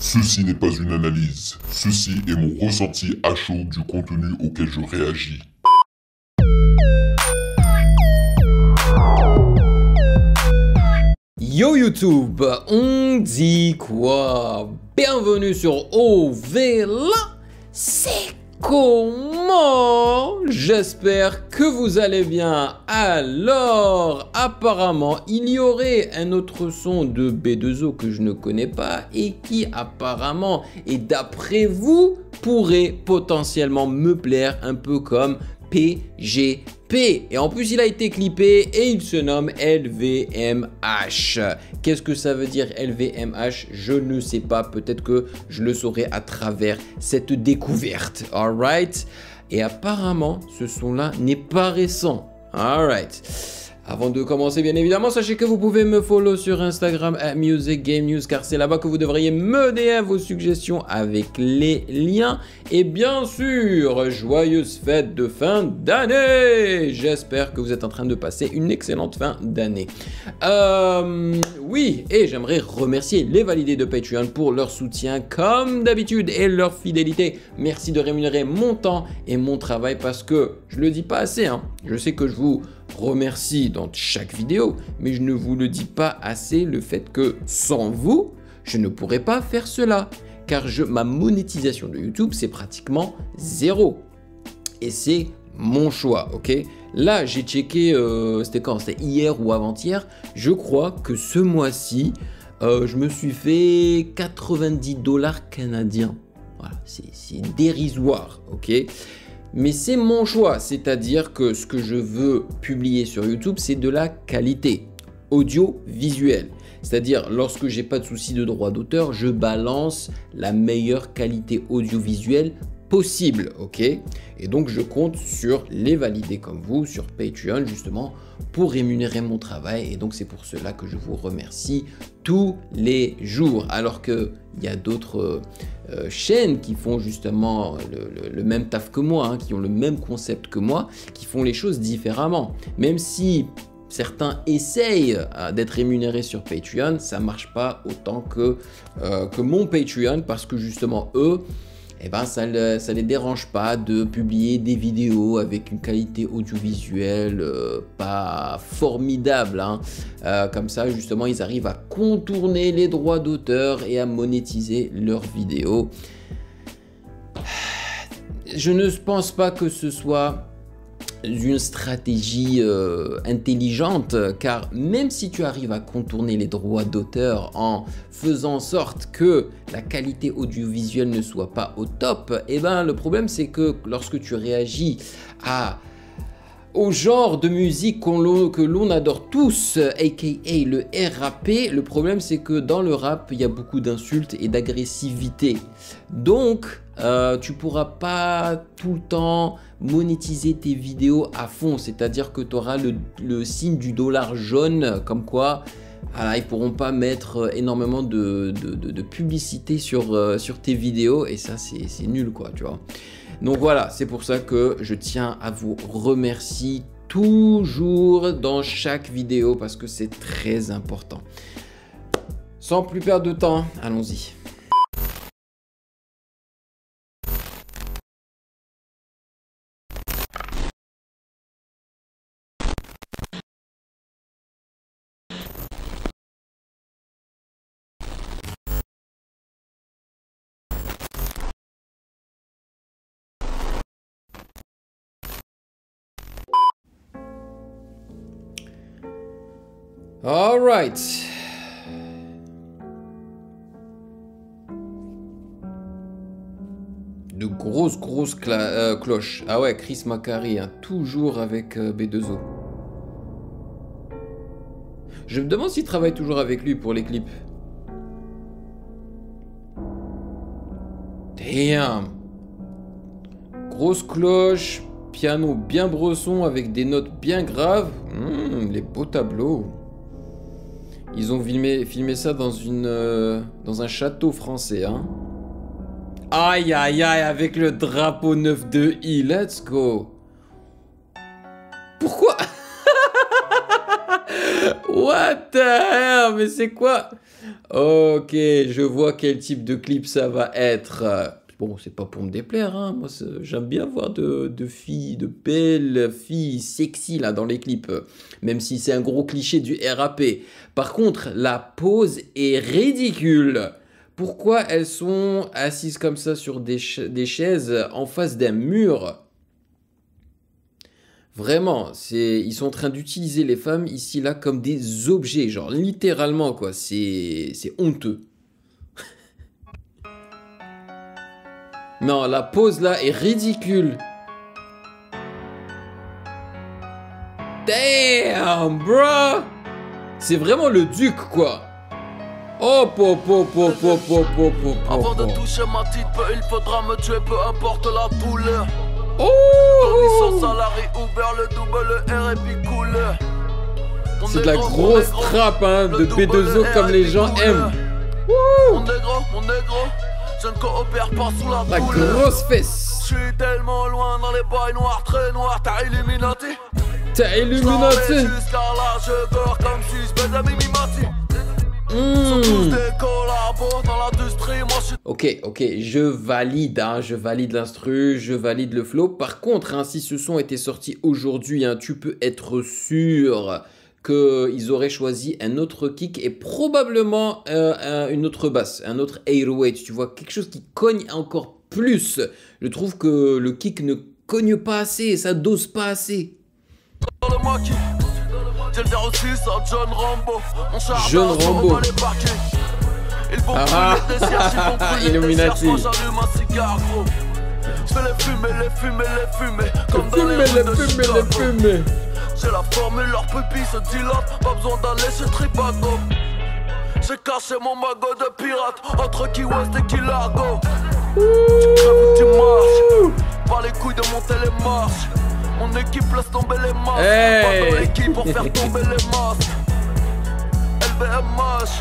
Ceci n'est pas une analyse, ceci est mon ressenti à chaud du contenu auquel je réagis. Yo YouTube, on dit quoi? Bienvenue sur OVLA, c'est comment? J'espère que vous allez bien. Alors, apparemment, il y aurait un autre son de B2O que je ne connais pas et qui apparemment, et d'après vous, pourrait potentiellement me plaire un peu comme PGP. Et en plus, il a été clippé et il se nomme LVMH. Qu'est-ce que ça veut dire LVMH? Je ne sais pas. Peut-être que je le saurai à travers cette découverte. Alright. Et apparemment, ce son-là n'est pas récent. Alright. Avant de commencer, bien évidemment, sachez que vous pouvez me follow sur Instagram @musicgamenews car c'est là-bas que vous devriez me DM vos suggestions avec les liens. Et bien sûr, joyeuses fêtes de fin d'année. J'espère que vous êtes en train de passer une excellente fin d'année. Oui, et j'aimerais remercier les validés de Patreon pour leur soutien comme d'habitude et leur fidélité. Merci de rémunérer mon temps et mon travail parce que je le dis pas assez, hein. Je sais que je vous remercie dans chaque vidéo, mais je ne vous le dis pas assez le fait que sans vous, je ne pourrais pas faire cela. Car ma monétisation de YouTube, c'est pratiquement zéro. Et c'est mon choix, ok? Là, j'ai checké, c'était quand? C'était hier ou avant-hier. Je crois que ce mois-ci, je me suis fait 90 $ canadiens. Voilà, c'est dérisoire, ok? Mais c'est mon choix, c'est-à-dire que ce que je veux publier sur YouTube, c'est de la qualité audio-visuelle. C'est-à-dire, lorsque j'ai pas de souci de droit d'auteur, je balance la meilleure qualité audiovisuelle possible, ok? Et donc, je compte sur les validés comme vous, sur Patreon, justement, pour rémunérer mon travail. Et donc, c'est pour cela que je vous remercie tous les jours. Alors qu'il y a d'autres chaînes qui font justement le même taf que moi, hein, qui ont le même concept que moi, qui font les choses différemment. Même si certains essayent d'être rémunérés sur Patreon, ça marche pas autant que mon Patreon parce que justement eux, eh ben, ça les dérange pas de publier des vidéos avec une qualité audiovisuelle pas formidable, hein. Comme ça justement ils arrivent à contourner les droits d'auteur et à monétiser leurs vidéos. Je ne pense pas que ce soit une stratégie intelligente, car même si tu arrives à contourner les droits d'auteur en faisant en sorte que la qualité audiovisuelle ne soit pas au top, et ben le problème c'est que lorsque tu réagis au genre de musique que l'on adore tous, aka le RAP, le problème c'est que dans le rap, il y a beaucoup d'insultes et d'agressivité. Donc, tu pourras pas tout le temps monétiser tes vidéos à fond, c'est-à-dire que tu auras le signe du dollar jaune, comme quoi voilà, ils pourront pas mettre énormément de publicité sur tes vidéos, et ça c'est nul quoi, tu vois. Donc voilà, c'est pour ça que je tiens à vous remercier toujours dans chaque vidéo parce que c'est très important. Sans plus perdre de temps, allons-y. All right. De grosses cloches. Ah ouais, Chris Macari, hein, toujours avec B2O. Je me demande s'il travaille toujours avec lui pour les clips. Damn. Grosse cloche, piano bien bresson avec des notes bien graves. Les beaux tableaux. Ils ont filmé ça dans un château français, hein. Aïe aïe aïe, avec le drapeau 9-2i, let's go. Pourquoi? What the hell? Mais c'est quoi? Ok, je vois quel type de clip ça va être. Bon, c'est pas pour me déplaire, hein. Moi, j'aime bien voir de filles, de belles filles sexy là dans les clips, même si c'est un gros cliché du RAP. Par contre, la pose est ridicule. Pourquoi elles sont assises comme ça sur des chaises en face d'un mur? Vraiment, ils sont en train d'utiliser les femmes ici là comme des objets, genre littéralement quoi. C'est honteux. Non, la pose là est ridicule. Damn, bro. C'est vraiment le duc quoi. Oh, Avant de toucher ma petite peu, il faudra me tuer, peu importe la douleur. Oh, Sans salarié, Uber, le double, le R et puis couleur. c'est de la grosse trappe hein, de B2O comme les gens aiment. Mon négro, je ne coopère pas sous la La douleur. grosse fesse. Je suis tellement loin dans les bails noirs, très noirs, t'as Illuminati. T'as Illuminati. Jusqu'à là, je dors comme si je baise à Mimimati. Sont tous des collabos dans l'industrie, moi je suis... Ok, je valide, hein, je valide l'instru, je valide le flow. Par contre, hein, si ce son était sorti aujourd'hui, hein, tu peux être sûr qu'ils auraient choisi un autre kick et probablement une autre basse, un autre 808, tu vois, quelque chose qui cogne encore plus. Je trouve que le kick ne cogne pas assez, ça dose pas assez. dans le maquis. J'ai le 06 à John Rambo. Mon char John d'argent, Rambo. on va les parquer. Ils vont Ah, brûler des cierges, ils vont brûler des Illuminati. cierges. Moi j'allume un cigare gros. Je fais les fumer comme dans les Fumer, rues de les Chicago. fumer. J'ai la formule, leur pupille se dilate. Pas besoin d'aller chez Tribago. J'ai caché mon magot de pirate entre Key West et Key Largo. Tu crèves ou tu marches. Pas les couilles de monter les marches. Mon équipe laisse tomber les masques. Hey. Pas dans l'équipe pour faire tomber les masques. LVMH.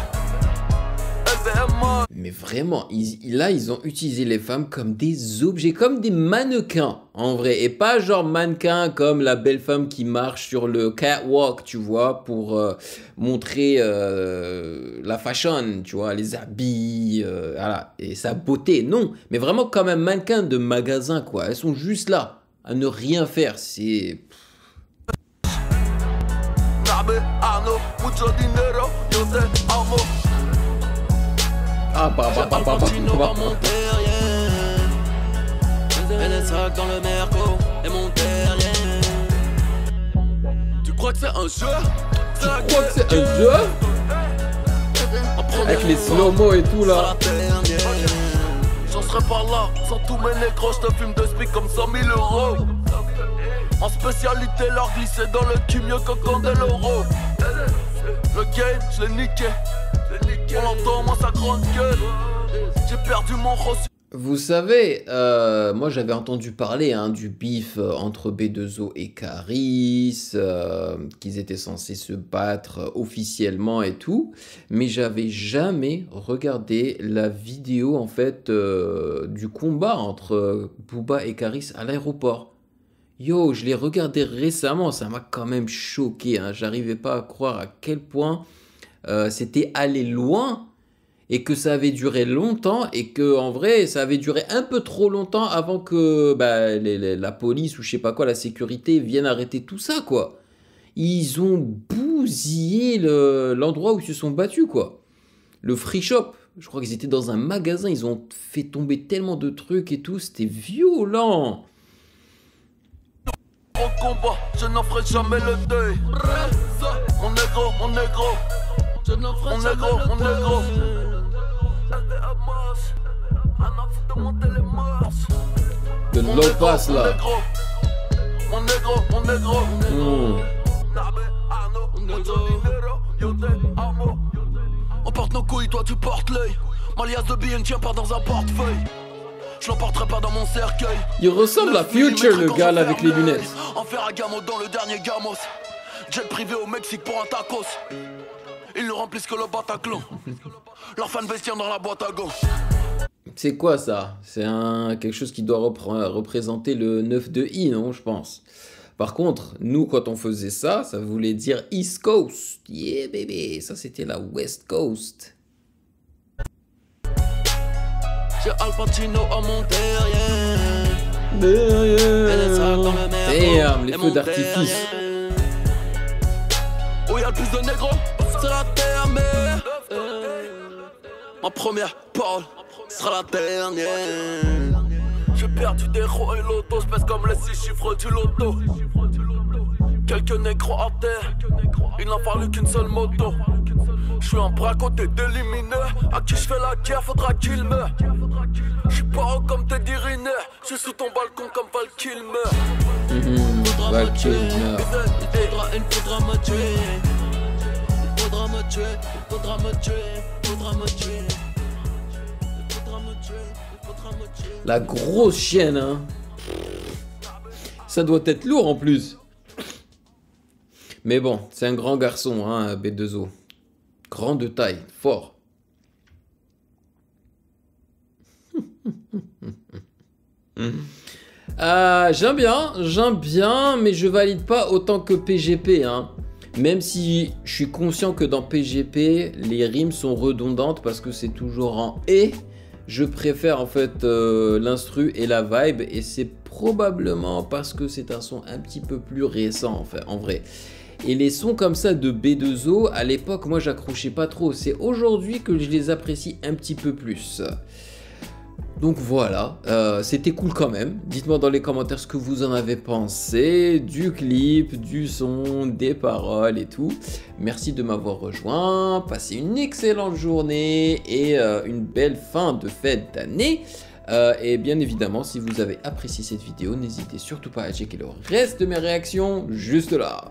LVMH. Mais vraiment, ils ont utilisé les femmes comme des objets, comme des mannequins, en vrai. Et pas genre mannequin comme la belle femme qui marche sur le catwalk, tu vois, pour montrer la fashion, tu vois, les habits, voilà, et sa beauté. Non, mais vraiment comme un mannequin de magasin, quoi. Elles sont juste là, à ne rien faire. C'est... Nabe, Arno, mucho dinero, yo te amo. Ah, Continue va monter rien. Et les sacs dans le merco et monter rien. Tu crois que c'est un jeu? Tu crois que c'est un jeu? Avec les slow-mo et tout là. J'en serais pas là sans tous mes négros. Je te fume de speak comme 100 000 euros. En spécialité, leur glisser dans le cul mieux qu'un Candeloro. Le game, je l'ai niqué. On l'entend, moi sa grande gueule. J'ai perdu mon reçu. Vous savez, moi j'avais entendu parler hein, du bif entre B2O et Caris, qu'ils étaient censés se battre officiellement et tout, mais j'avais jamais regardé la vidéo en fait du combat entre Booba et Caris à l'aéroport. Yo, je l'ai regardé récemment, ça m'a quand même choqué, hein. J'arrivais pas à croire à quel point c'était allé loin. Et que ça avait duré longtemps et que en vrai ça avait duré un peu trop longtemps avant que la police ou je sais pas quoi, la sécurité vienne arrêter tout ça quoi. Ils ont bousillé l'endroit où ils se sont battus quoi. Le free shop, je crois qu'ils étaient dans un magasin, ils ont fait tomber tellement de trucs et tout, c'était violent. Au combat, je n'en ferai jamais le deuil. Mon négro, je n'en ferai jamais le deuil. De low pass là. Mon négro. On porte nos couilles, toi tu portes l'œil. Ma liasse de billets ne tient pas dans un portefeuille. Je l'emporterai pas dans mon cercueil. Il ressemble à Future le gars là avec les lunettes. En Ferragamo dans le dernier Gamos. Jet privé au Mexique pour un tacos. Ils ne remplissent que le Bataclan. Leur fan vestien dans la boîte à go. C'est quoi ça? C'est quelque chose qui doit représenter le 9 de I, non, je pense. Par contre, nous, quand on faisait ça, ça voulait dire East Coast. Yeah, bébé, ça c'était la West Coast. chez Al Pacino à mon derrière. Damn, les feux d'artifice. Où y'a le plus de négros, c'est la terre, mais ma première parole sera la dernière. J'ai perdu des roues et l'auto, j'pèse comme les 6 chiffres du loto. Quelques négros à terre, il n'en fallu qu'une seule moto. J'suis un bras côté d'éliminé, à qui j'fais la guerre, faudra qu'il meure. J'suis pas haut comme Teddy Riner, j'suis sous ton balcon comme Val Kilmer. Val Kilmer. Il faudra me tuer. Il faudra me tuer, il faudra me tuer, il faudra me tuer. Il faudra me tuer, il faudra me tuer. La grosse chienne, hein. Ça doit être lourd en plus. Mais bon, c'est un grand garçon, hein, B2O. Grand de taille, fort. J'aime bien, mais je valide pas autant que PGP, hein. Même si je suis conscient que dans PGP, les rimes sont redondantes parce que c'est toujours en « et ». Je préfère en fait l'instru et la vibe, et c'est probablement parce que c'est un son un petit peu plus récent en fait, en vrai. Et les sons comme ça de B2O, à l'époque, moi j'accrochais pas trop. C'est aujourd'hui que je les apprécie un petit peu plus. Donc voilà, c'était cool quand même. Dites-moi dans les commentaires ce que vous en avez pensé du clip, du son, des paroles et tout. Merci de m'avoir rejoint. Passez une excellente journée et une belle fin de fête d'année. Et bien évidemment, si vous avez apprécié cette vidéo, n'hésitez surtout pas à checker le reste de mes réactions juste là.